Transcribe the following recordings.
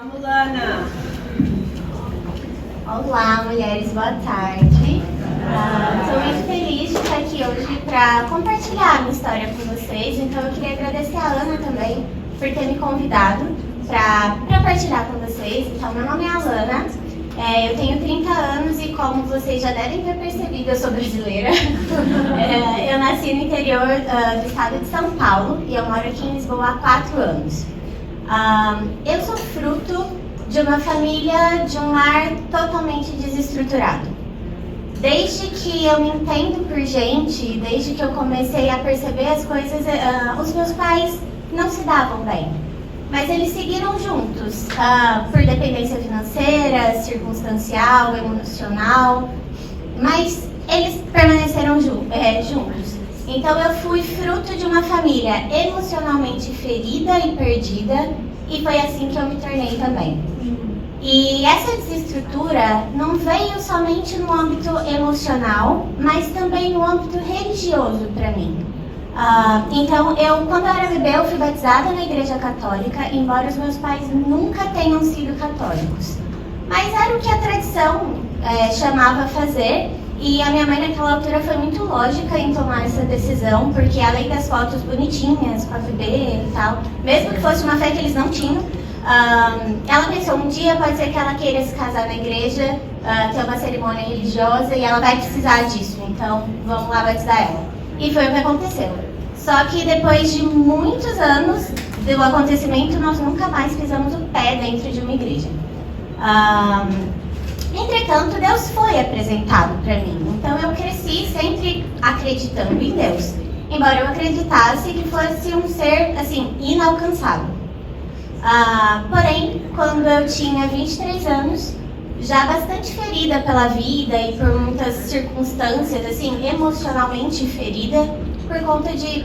Vamos lá, Ana. Olá, mulheres, boa tarde. Estou muito feliz de estar aqui hoje para compartilhar a minha história com vocês. Então, eu queria agradecer a Ana também por ter me convidado para partilhar com vocês. Então, meu nome é Alana, eu tenho 30 anos e, como vocês já devem ter percebido, eu sou brasileira. Eu nasci no interior do estado de São Paulo e eu moro aqui em Lisboa há 4 anos. Eu sou fruto de uma família, de um lar totalmente desestruturado. Desde que eu me entendo por gente, desde que eu comecei a perceber as coisas, os meus pais não se davam bem. Mas eles seguiram juntos, por dependência financeira, circunstancial, emocional, mas eles permaneceram juntos. Então eu fui fruto de uma família emocionalmente ferida e perdida, e foi assim que eu me tornei também. E essa desestrutura não veio somente no âmbito emocional, mas também no âmbito religioso para mim. Então, quando eu era bebê, eu fui batizada na igreja católica, embora os meus pais nunca tenham sido católicos. Mas era o que a tradição chamava a fazer, e a minha mãe naquela altura foi muito lógica em tomar essa decisão, porque além das fotos bonitinhas, com a bebê e tal, mesmo que fosse uma fé que eles não tinham, ela pensou, um dia pode ser que ela queira se casar na igreja, ter uma cerimônia religiosa, e ela vai precisar disso, então vamos lá batizar ela. E foi o que aconteceu. Só que depois de muitos anos do acontecimento, nós nunca mais pisamos o pé dentro de uma igreja. Entretanto, Deus foi apresentado para mim. Então eu cresci sempre acreditando em Deus, embora eu acreditasse que fosse um ser assim inalcançável. Porém, quando eu tinha 23 anos, já bastante ferida pela vida e por muitas circunstâncias, assim, emocionalmente ferida, por conta de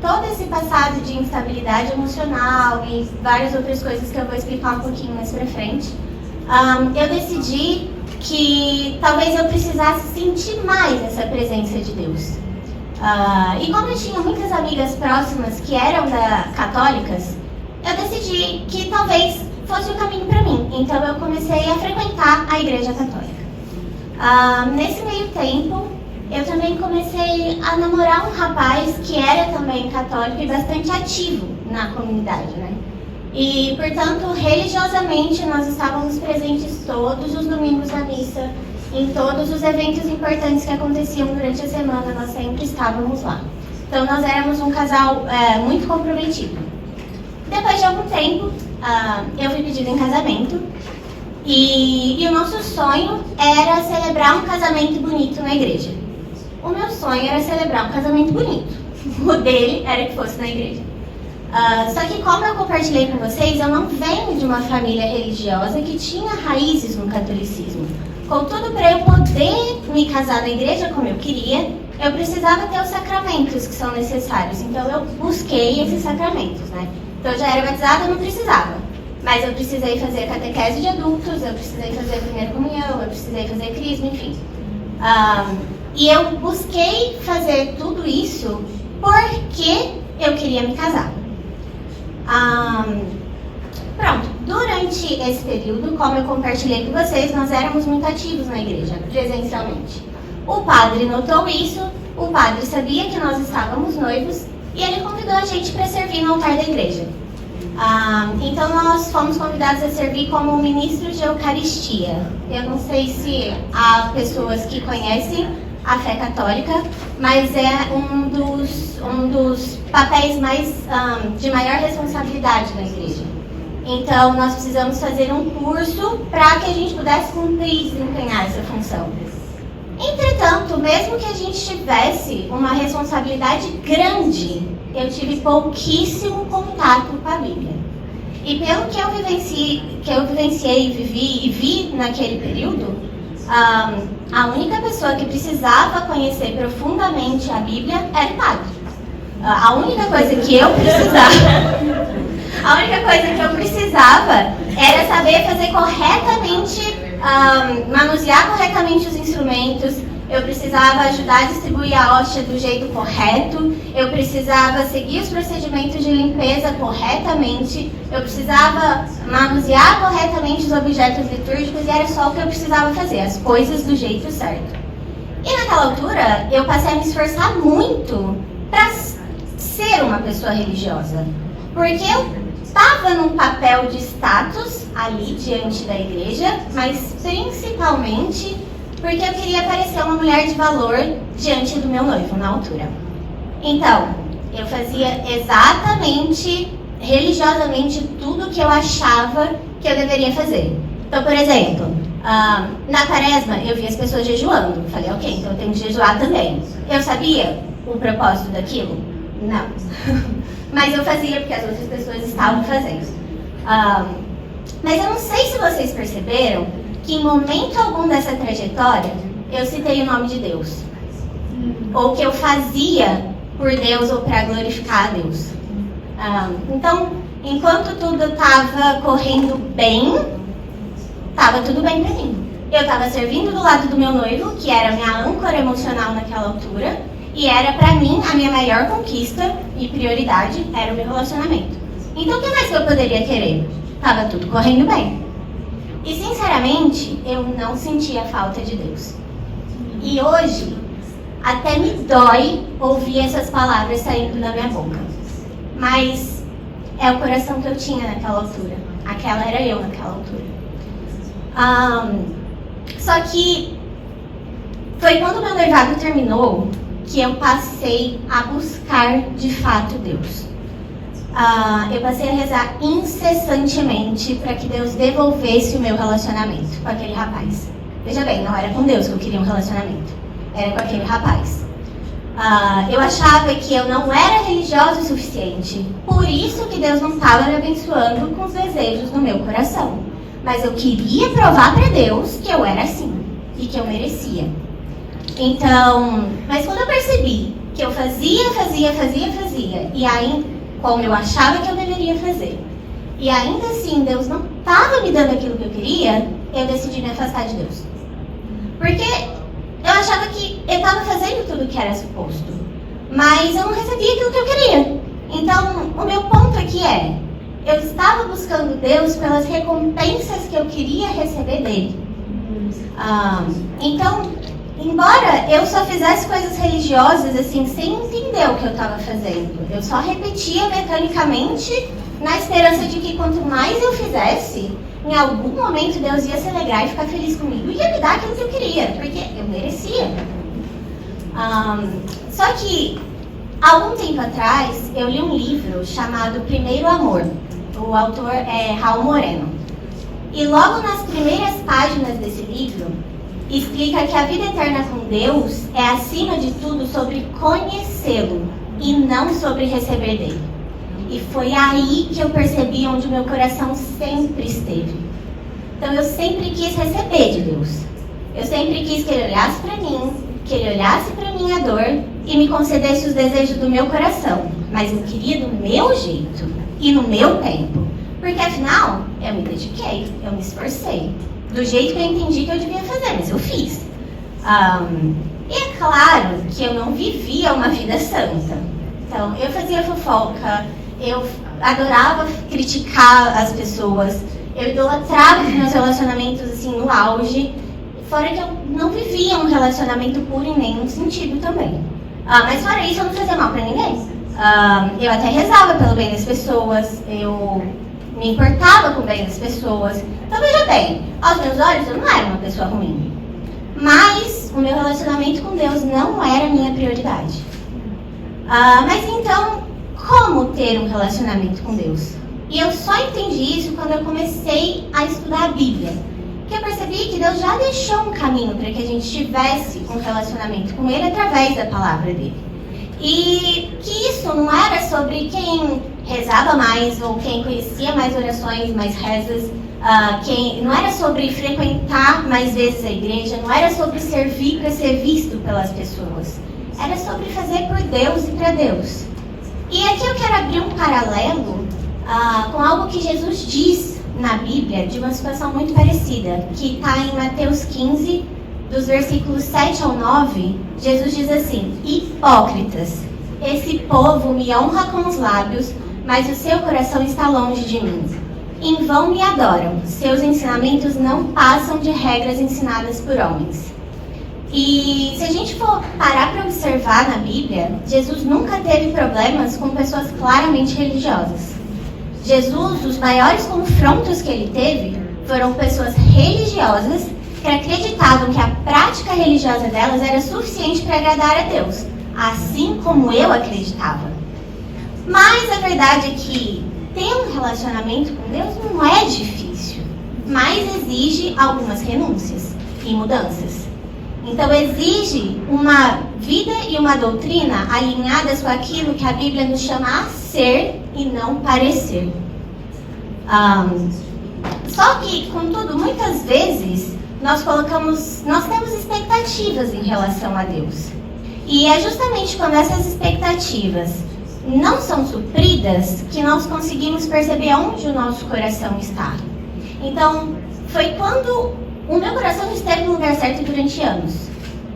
todo esse passado de instabilidade emocional e várias outras coisas que eu vou explicar um pouquinho mais pra frente, eu decidi que talvez eu precisasse sentir mais essa presença de Deus. E como eu tinha muitas amigas próximas que eram católicas, eu decidi que talvez fosse o caminho para mim. Então eu comecei a frequentar a igreja católica. Nesse meio tempo, eu também comecei a namorar um rapaz que era também católico e bastante ativo na comunidade, né? E, portanto, religiosamente, nós estávamos presentes todos os domingos na missa, em todos os eventos importantes que aconteciam durante a semana, nós sempre estávamos lá. Então, nós éramos um casal muito comprometido. Depois de algum tempo, eu fui pedida em casamento, e o nosso sonho era celebrar um casamento bonito na igreja. O meu sonho era celebrar um casamento bonito. O dele era que fosse na igreja. Só que, como eu compartilhei com vocês, eu não venho de uma família religiosa que tinha raízes no catolicismo. Contudo, para eu poder me casar na igreja como eu queria, eu precisava ter os sacramentos que são necessários. Então, eu busquei esses sacramentos, né? Então, eu já era batizada, eu não precisava. Mas eu precisei fazer catequese de adultos, eu precisei fazer a primeira comunhão, eu precisei fazer crisma, enfim. E eu busquei fazer tudo isso porque eu queria me casar. Pronto, durante esse período, como eu compartilhei com vocês, nós éramos muito ativos na igreja, presencialmente. O padre notou isso, o padre sabia que nós estávamos noivos e ele convidou a gente para servir no altar da igreja. Então nós fomos convidados a servir como ministros de Eucaristia. Eu não sei se há pessoas que conhecem a fé católica, mas é um dos papéis de maior responsabilidade na igreja. Então, nós precisamos fazer um curso para que a gente pudesse cumprir e desempenhar essa função. Entretanto, mesmo que a gente tivesse uma responsabilidade grande, eu tive pouquíssimo contato com a Bíblia. E pelo que eu vivenciei, vivi e vi naquele período, a única pessoa que precisava conhecer profundamente a Bíblia era o padre. A única coisa que eu precisava era saber fazer corretamente, manusear corretamente os instrumentos. eu precisava ajudar a distribuir a hóstia do jeito correto, eu precisava seguir os procedimentos de limpeza corretamente, eu precisava manusear corretamente os objetos litúrgicos e era só o que eu precisava fazer, as coisas do jeito certo. E naquela altura, eu passei a me esforçar muito para ser uma pessoa religiosa, porque eu estava num papel de status ali diante da igreja, mas principalmente porque eu queria parecer uma mulher de valor diante do meu noivo na altura. Então, eu fazia exatamente, religiosamente, tudo o que eu achava que eu deveria fazer. Então, por exemplo, na quaresma eu via as pessoas jejuando. Falei, ok, então eu tenho que jejuar também. Eu sabia o propósito daquilo? Não. Mas eu fazia porque as outras pessoas estavam fazendo. Mas eu não sei se vocês perceberam que em momento algum dessa trajetória eu citei o nome de Deus. Ou que eu fazia por Deus ou para glorificar a Deus. Então, enquanto tudo estava correndo bem, estava tudo bem para mim. Eu estava servindo do lado do meu noivo, que era a minha âncora emocional naquela altura, e era para mim a minha maior conquista e prioridade era o meu relacionamento. Então, o que mais que eu poderia querer? Estava tudo correndo bem. E, sinceramente, eu não sentia falta de Deus. E hoje, até me dói ouvir essas palavras saindo da minha boca. Mas é o coração que eu tinha naquela altura. Aquela era eu naquela altura. Só que foi quando meu noivado terminou que eu passei a buscar de fato Deus. Eu passei a rezar incessantemente para que Deus devolvesse o meu relacionamento com aquele rapaz. Veja bem, não era com Deus que eu queria um relacionamento, era com aquele rapaz. Eu achava que eu não era religiosa o suficiente, por isso que Deus não estava me abençoando com os desejos do meu coração. Mas eu queria provar para Deus que eu era assim e que eu merecia. Então, mas quando eu percebi que eu fazia, e aí, como eu achava que eu deveria fazer, e ainda assim Deus não estava me dando aquilo que eu queria, eu decidi me afastar de Deus. Porque eu achava que eu estava fazendo tudo o que era suposto, mas eu não recebia aquilo que eu queria. Então, o meu ponto aqui é, eu estava buscando Deus pelas recompensas que eu queria receber dele. Então, embora eu só fizesse coisas religiosas assim, sem entender o que eu estava fazendo, eu só repetia mecanicamente na esperança de que quanto mais eu fizesse, em algum momento Deus ia se alegrar e ficar feliz comigo e ia me dar aquilo que eu queria, porque eu merecia. Só que, há algum tempo atrás, eu li um livro chamado Primeiro Amor. O autor é Raul Moreno. E logo nas primeiras páginas desse livro, explica que a vida eterna com Deus é, acima de tudo, sobre conhecê-lo e não sobre receber dele. E foi aí que eu percebi onde o meu coração sempre esteve. Então eu sempre quis receber de Deus. Eu sempre quis que ele olhasse para mim, que ele olhasse para minha dor e me concedesse os desejos do meu coração. Mas eu queria do meu jeito e no meu tempo. Porque afinal, eu me dediquei, eu me esforcei. Do jeito que eu entendi que eu devia fazer, mas eu fiz. E é claro que eu não vivia uma vida santa. Então, eu fazia fofoca, eu adorava criticar as pessoas, eu idolatrava os meus relacionamentos assim no auge, fora que eu não vivia um relacionamento puro em nenhum sentido também. Mas fora isso, eu não fazia mal pra ninguém. Eu até rezava pelo bem das pessoas, eu me importava com o bem das pessoas. Então veja bem, aos meus olhos eu não era uma pessoa ruim. Mas o meu relacionamento com Deus não era a minha prioridade. Mas então, como ter um relacionamento com Deus? E eu só entendi isso quando eu comecei a estudar a Bíblia. Porque eu percebi que Deus já deixou um caminho para que a gente tivesse um relacionamento com Ele através da palavra dele. E que isso não era sobre quem rezava mais ou quem conhecia mais orações, mais rezas, não era sobre frequentar mais vezes a igreja, não era sobre servir para ser visto pelas pessoas. Era sobre fazer por Deus e para Deus. E aqui eu quero abrir um paralelo com algo que Jesus diz na Bíblia de uma situação muito parecida, que está em Mateus 15, dos versículos 7 ao 9, Jesus diz assim: hipócritas, esse povo me honra com os lábios, mas o seu coração está longe de mim. Em vão me adoram, seus ensinamentos não passam de regras ensinadas por homens. E se a gente for parar para observar na Bíblia, Jesus nunca teve problemas com pessoas claramente religiosas. Jesus, os maiores confrontos que ele teve foram pessoas religiosas que acreditavam que a prática religiosa delas era suficiente para agradar a Deus, assim como eu acreditava. Mas a verdade é que ter um relacionamento com Deus não é difícil, mas exige algumas renúncias e mudanças. Então exige uma vida e uma doutrina alinhadas com aquilo que a Bíblia nos chama a ser e não parecer. Só que, contudo, muitas vezes nós temos expectativas em relação a Deus. E é justamente quando essas expectativas não são supridas que nós conseguimos perceber onde o nosso coração está. Então, foi quando o meu coração esteve no lugar certo durante anos.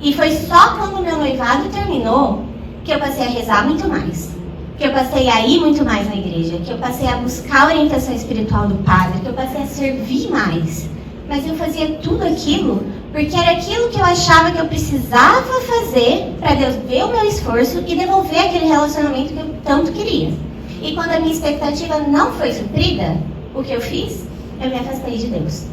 E foi só quando o meu noivado terminou que eu passei a rezar muito mais. Que eu passei a ir muito mais na igreja. Que eu passei a buscar a orientação espiritual do padre. Que eu passei a servir mais. Mas eu fazia tudo aquilo porque era aquilo que eu achava que eu precisava fazer para Deus ver o meu esforço e devolver aquele relacionamento que eu tanto queria. E quando a minha expectativa não foi suprida, o que eu fiz? Eu me afastei de Deus.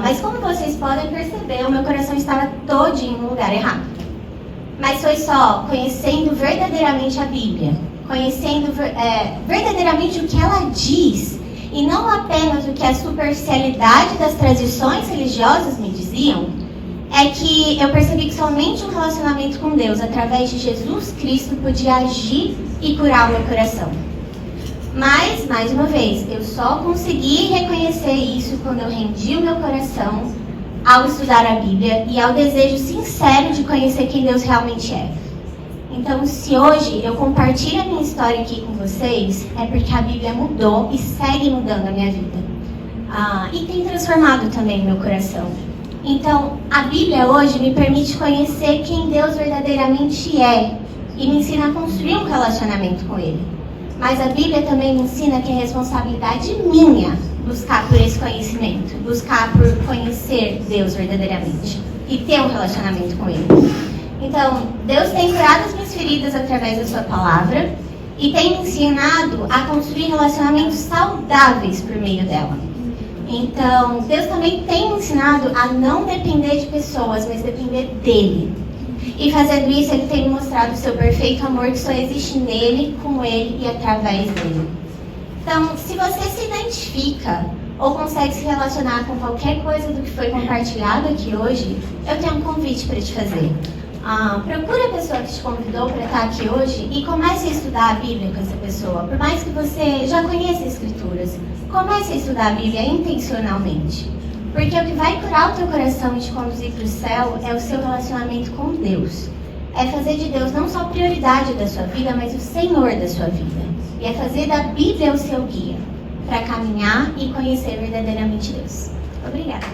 Mas como vocês podem perceber, o meu coração estava todinho no lugar errado. Mas foi só conhecendo verdadeiramente a Bíblia, conhecendo verdadeiramente o que ela diz, e não apenas o que a superficialidade das tradições religiosas me diziam, é que eu percebi que somente um relacionamento com Deus, através de Jesus Cristo, podia agir e curar o meu coração. Mas, mais uma vez, eu só consegui reconhecer isso quando eu rendi o meu coração ao estudar a Bíblia e ao desejo sincero de conhecer quem Deus realmente é. Então, se hoje eu compartilho a minha história aqui com vocês, é porque a Bíblia mudou e segue mudando a minha vida. E tem transformado também o meu coração. Então, a Bíblia hoje me permite conhecer quem Deus verdadeiramente é e me ensina a construir um relacionamento com Ele. Mas a Bíblia também me ensina que é responsabilidade minha buscar por esse conhecimento, buscar por conhecer Deus verdadeiramente e ter um relacionamento com Ele. Então, Deus tem curado as minhas feridas através da sua palavra e tem me ensinado a construir relacionamentos saudáveis por meio dela. Então, Deus também tem me ensinado a não depender de pessoas, mas depender dEle. E fazendo isso, Ele tem me mostrado o seu perfeito amor que só existe nele, com Ele e através dele. Então, se você se identifica ou consegue se relacionar com qualquer coisa do que foi compartilhado aqui hoje, eu tenho um convite para te fazer. Procure a pessoa que te convidou para estar aqui hoje e comece a estudar a Bíblia com essa pessoa. Por mais que você já conheça as Escrituras, comece a estudar a Bíblia intencionalmente. Porque o que vai curar o teu coração e te conduzir para o céu é o seu relacionamento com Deus. É fazer de Deus não só a prioridade da sua vida, mas o Senhor da sua vida. E é fazer da Bíblia o seu guia para caminhar e conhecer verdadeiramente Deus. Obrigada.